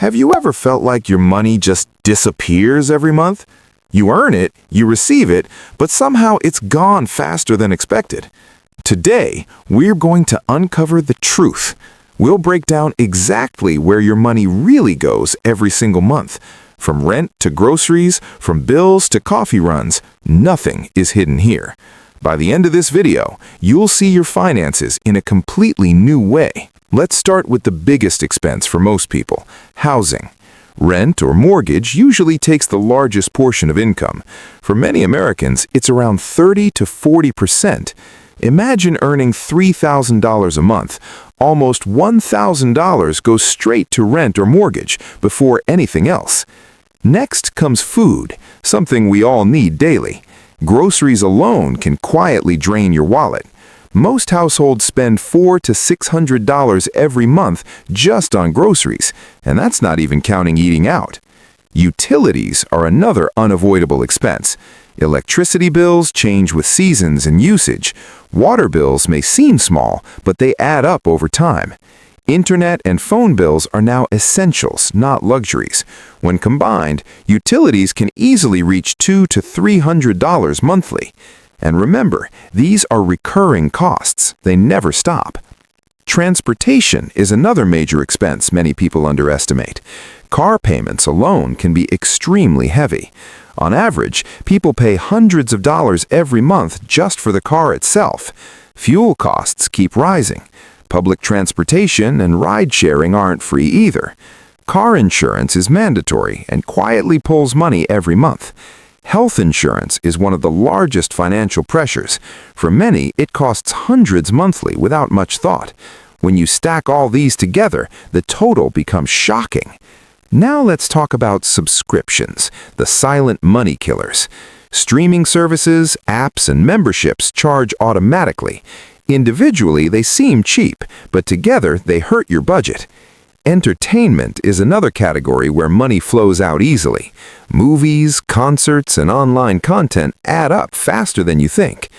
Have you ever felt like your money just disappears every month? You earn it, you receive it, but somehow it's gone faster than expected. Today, we're going to uncover the truth. We'll break down exactly where your money really goes every single month. From rent to groceries, from bills to coffee runs, nothing is hidden here. By the end of this video, you'll see your finances in a completely new way. Let's start with the biggest expense for most people, housing. Rent or mortgage usually takes the largest portion of income. For many Americans, it's around 30 to 40%. Imagine earning $3,000 a month. Almost $1,000 goes straight to rent or mortgage before anything else. Next comes food, something we all need daily. Groceries alone can quietly drain your wallet. Most households spend $400 to $600 every month just on groceries, and that's not even counting eating out. Utilities are another unavoidable expense. Electricity bills change with seasons and usage. Water bills may seem small, but they add up over time. Internet and phone bills are now essentials, not luxuries. When combined, utilities can easily reach $200 to $300 monthly. And remember, these are recurring costs. They never stop. Transportation is another major expense many people underestimate. Car payments alone can be extremely heavy. On average, people pay hundreds of dollars every month just for the car itself. Fuel costs keep rising. Public transportation and ride-sharing aren't free either. Car insurance is mandatory and quietly pulls money every month. Health insurance is one of the largest financial pressures. For many, it costs hundreds monthly without much thought. When you stack all these together, the total becomes shocking. Now let's talk about subscriptions, the silent money killers. Streaming services, apps, and memberships charge automatically. Individually, they seem cheap, but together they hurt your budget. Entertainment is another category where money flows out easily. Movies, concerts, and online content add up faster than you think.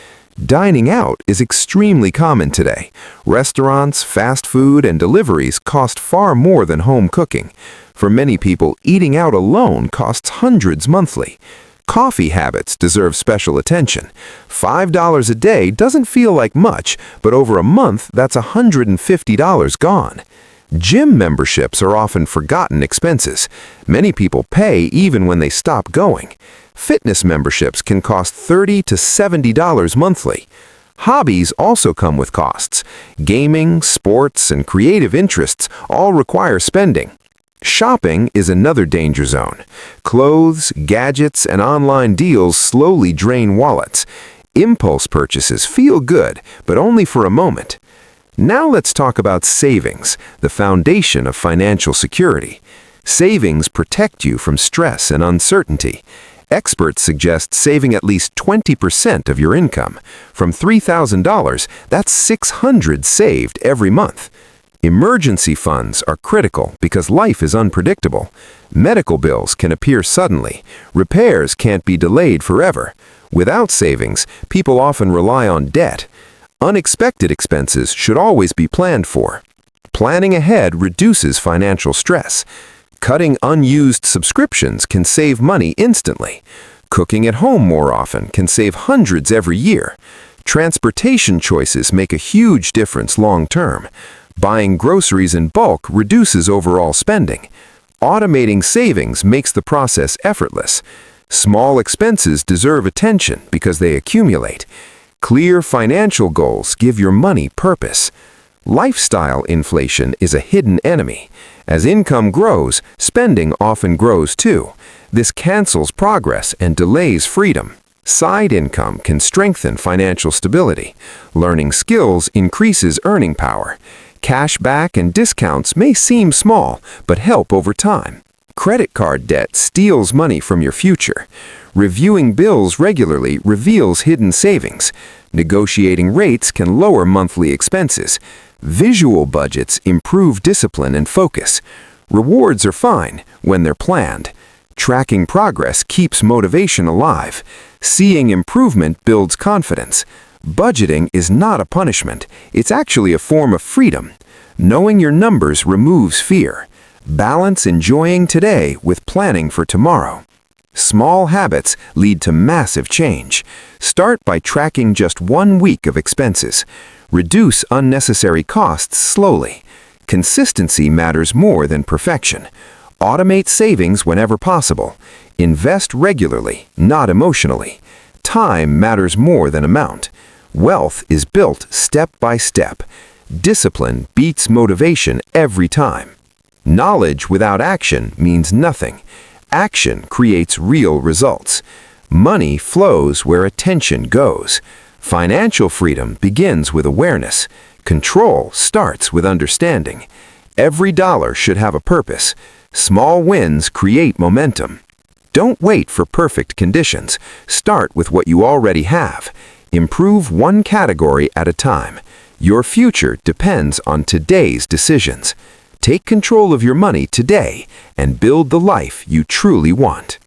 Dining out is extremely common today. Restaurants, fast food, and deliveries cost far more than home cooking. For many people, eating out alone costs hundreds monthly. Coffee habits deserve special attention. $5 a day doesn't feel like much, but over a month, that's $150 gone. Gym memberships are often forgotten expenses. Many people pay even when they stop going. Fitness memberships can cost $30 to $70 monthly. Hobbies also come with costs. Gaming, sports, and creative interests all require spending. Shopping is another danger zone. Clothes, gadgets, and online deals slowly drain wallets. Impulse purchases feel good, but only for a moment. Now let's talk about savings, the foundation of financial security. Savings protect you from stress and uncertainty. Experts suggest saving at least 20% of your income. From $3,000, that's $600 saved every month. Emergency funds are critical because life is unpredictable. Medical bills can appear suddenly. Repairs can't be delayed forever. Without savings, people often rely on debt. Unexpected expenses should always be planned for. Planning ahead reduces financial stress. Cutting unused subscriptions can save money instantly. Cooking at home more often can save hundreds every year. Transportation choices make a huge difference long term. Buying groceries in bulk reduces overall spending. Automating savings makes the process effortless. Small expenses deserve attention because they accumulate. Clear financial goals give your money purpose. Lifestyle inflation is a hidden enemy. As income grows, spending often grows too. This cancels progress and delays freedom. Side income can strengthen financial stability. Learning skills increases earning power. Cash back and discounts may seem small, but help over time. Credit card debt steals money from your future. Reviewing bills regularly reveals hidden savings. Negotiating rates can lower monthly expenses. Visual budgets improve discipline and focus. Rewards are fine when they're planned. Tracking progress keeps motivation alive. Seeing improvement builds confidence. Budgeting is not a punishment. It's actually a form of freedom. Knowing your numbers removes fear. Balance enjoying today with planning for tomorrow. Small habits lead to massive change. Start by tracking just 1 week of expenses. Reduce unnecessary costs slowly. Consistency matters more than perfection. Automate savings whenever possible. Invest regularly, not emotionally. Time matters more than amount. Wealth is built step by step. Discipline beats motivation every time. Knowledge without action means nothing. Action creates real results. Money flows where attention goes. Financial freedom begins with awareness. Control starts with understanding. Every dollar should have a purpose. Small wins create momentum. Don't wait for perfect conditions. Start with what you already have. Improve one category at a time. Your future depends on today's decisions. Take control of your money today and build the life you truly want.